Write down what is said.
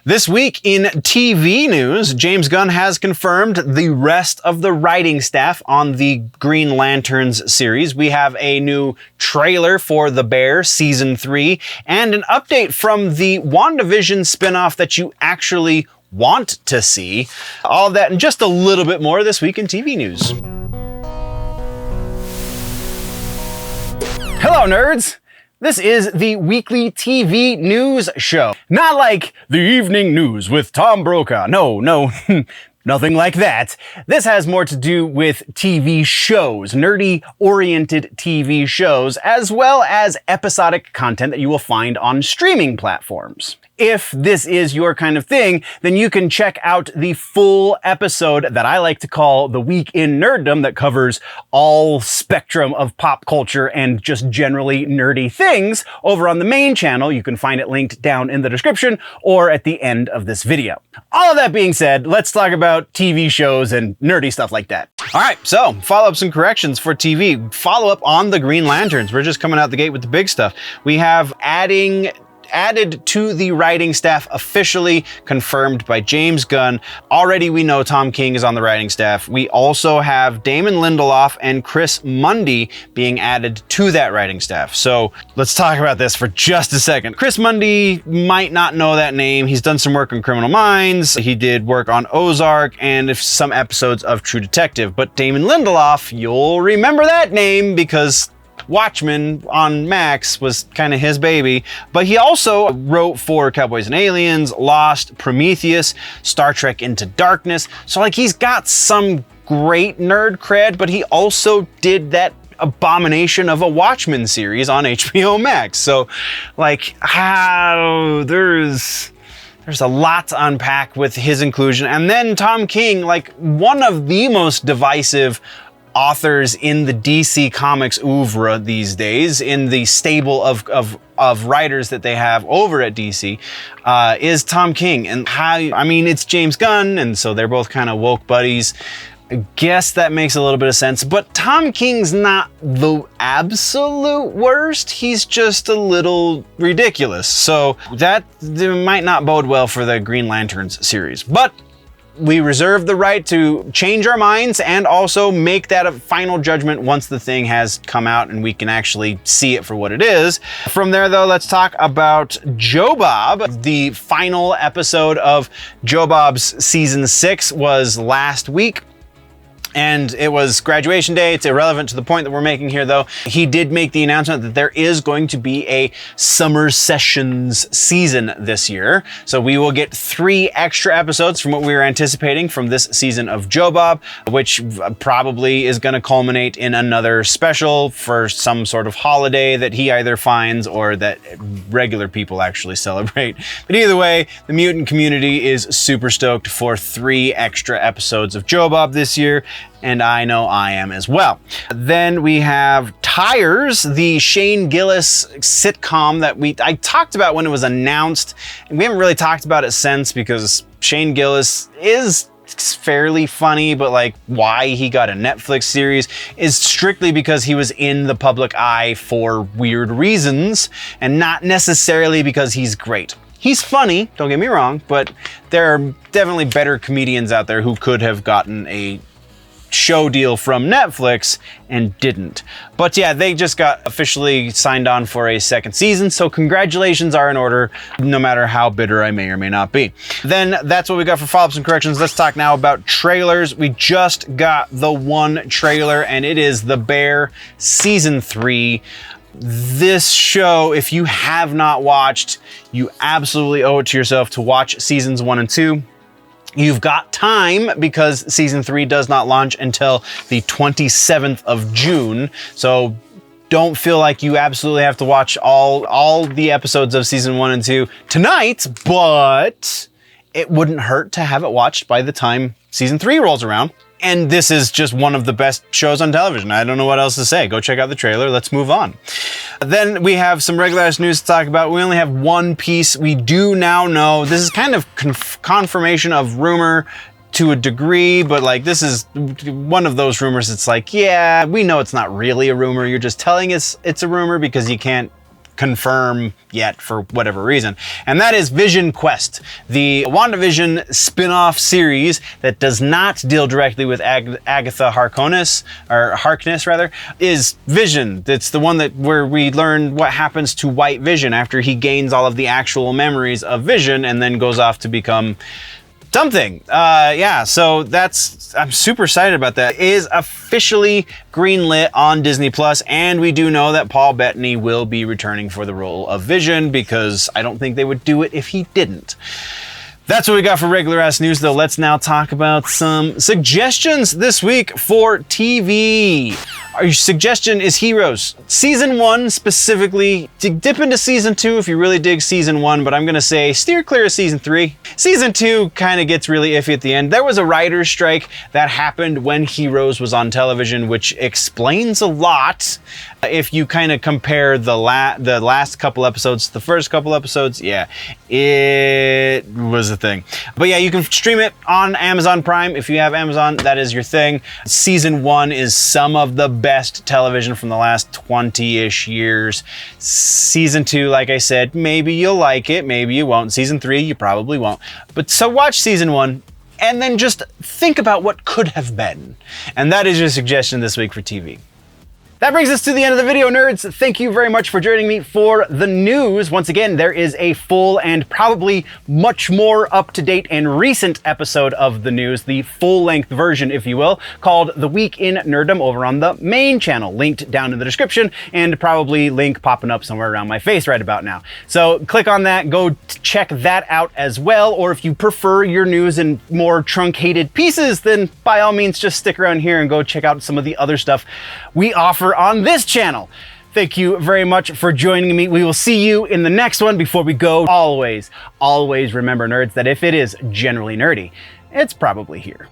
This week in TV news, James Gunn has confirmed the rest of the writing staff on the Green Lanterns series. We have a new trailer for The Bear Season 3 and an update from the WandaVision spinoff that you actually want to see. All of that and just a little bit more this week in TV news. Hello, nerds! This is the weekly TV news show. Not like the evening news with Tom Brokaw. No, nothing like that. This has more to do with TV shows, nerdy-oriented TV shows, as well as episodic content that you will find on streaming platforms. If this is your kind of thing, then you can check out the full episode that I like to call The Week in Nerddom that covers all spectrum of pop culture and just generally nerdy things over on the main channel. You can find it linked down in the description or at the end of this video. All of that being said, let's talk about TV shows and nerdy stuff like that. All right, so follow-ups and corrections for TV. Follow-up on the Green Lanterns. We're just coming out the gate with the big stuff. We have added to the writing staff, officially confirmed by James Gunn. Already we know Tom Kring is on the writing staff. We also have Damon Lindelof and Chris Mundy being added to that writing staff. So let's talk about this for just a second. Chris Mundy might not know that name. He's done some work on Criminal Minds. He did work on Ozark and some episodes of True Detective. But Damon Lindelof, you'll remember that name because Watchmen on Max was kind of his baby, but he also wrote for Cowboys and Aliens, Lost, Prometheus, Star Trek Into Darkness. So like he's got some great nerd cred, but he also did that abomination of a Watchmen series on HBO Max. So like how there's a lot to unpack with his inclusion. And then Tom Kring, like one of the most divisive authors in the DC Comics oeuvre these days, in the stable of writers that they have over at DC, is Tom Kring. And it's James Gunn, and so they're both kind of woke buddies. I guess that makes a little bit of sense, but Tom King's not the absolute worst. He's just a little ridiculous. So that might not bode well for the Green Lanterns series, but we reserve the right to change our minds and also make that a final judgment once the thing has come out and we can actually see it for what it is. From there, though, let's talk about Joe Bob. The final episode of Joe Bob's season 6 was last week, and it was graduation day. It's irrelevant to the point that we're making here, though. He did make the announcement that there is going to be a summer sessions season this year. So we will get 3 extra episodes from what we were anticipating from this season of Joe Bob, which probably is going to culminate in another special for some sort of holiday that he either finds or that regular people actually celebrate. But either way, the mutant community is super stoked for 3 extra episodes of Joe Bob this year. And I know I am as well. Then we have Tires, the Shane Gillis sitcom that I talked about when it was announced, and we haven't really talked about it since because Shane Gillis is fairly funny, but like why he got a Netflix series is strictly because he was in the public eye for weird reasons and not necessarily because he's great. He's funny, don't get me wrong, but there are definitely better comedians out there who could have gotten a show deal from Netflix and didn't. But yeah, they just got officially signed on for a 2nd season, so congratulations are in order, no matter how bitter I may or may not be. Then that's what we got for follow-ups and corrections. Let's talk now about trailers. We just got the one trailer, and it is The Bear Season 3. This show, if you have not watched, you absolutely owe it to yourself to watch seasons 1 and 2. You've got time because season 3 does not launch until the 27th of June. So don't feel like you absolutely have to watch all the episodes of season 1 and 2 tonight, but it wouldn't hurt to have it watched by the time season 3 rolls around. And this is just one of the best shows on television. I don't know what else to say. Go check out the trailer. Let's move on. Then we have some regular news to talk about. We only have one piece. We do now know, this is kind of confirmation of rumor to a degree, but like this is one of those rumors. It's like, yeah, we know it's not really a rumor. You're just telling us it's a rumor because you can't confirm yet for whatever reason. And that is Vision Quest, the WandaVision spinoff series that does not deal directly with Agatha Harkness, is Vision. It's the one where we learn what happens to White Vision after he gains all of the actual memories of Vision and then goes off to become something. Yeah, so I'm super excited about that. It is officially greenlit on Disney Plus, and we do know that Paul Bettany will be returning for the role of Vision, because I don't think they would do it if he didn't. That's what we got for regular ass news, though. Let's now talk about some suggestions this week for TV. Our suggestion is Heroes. Season 1 specifically. Dip into Season 2 if you really dig Season 1, but I'm going to say steer clear of Season 3. Season 2 kind of gets really iffy at the end. There was a writer's strike that happened when Heroes was on television, which explains a lot. If you kind of compare the last couple episodes to the first couple episodes, yeah, it was a thing. But yeah, you can stream it on Amazon Prime. If you have Amazon, that is your thing. Season 1 is some of the best television from the last 20-ish years. Season 2, like I said, maybe you'll like it, maybe you won't. Season 3, you probably won't. But so watch Season 1 and then just think about what could have been. And that is your suggestion this week for TV. That brings us to the end of the video, nerds. Thank you very much for joining me for the news. Once again, there is a full and probably much more up-to-date and recent episode of the news, the full-length version, if you will, called The Week in Nerddom over on the main channel, linked down in the description, and probably link popping up somewhere around my face right about now. So click on that, go check that out as well, or if you prefer your news in more truncated pieces, then by all means just stick around here and go check out some of the other stuff we offer on this channel. Thank you very much for joining me. We will see you in the next one. Before we go, always remember, nerds, that if it is generally nerdy, it's probably here.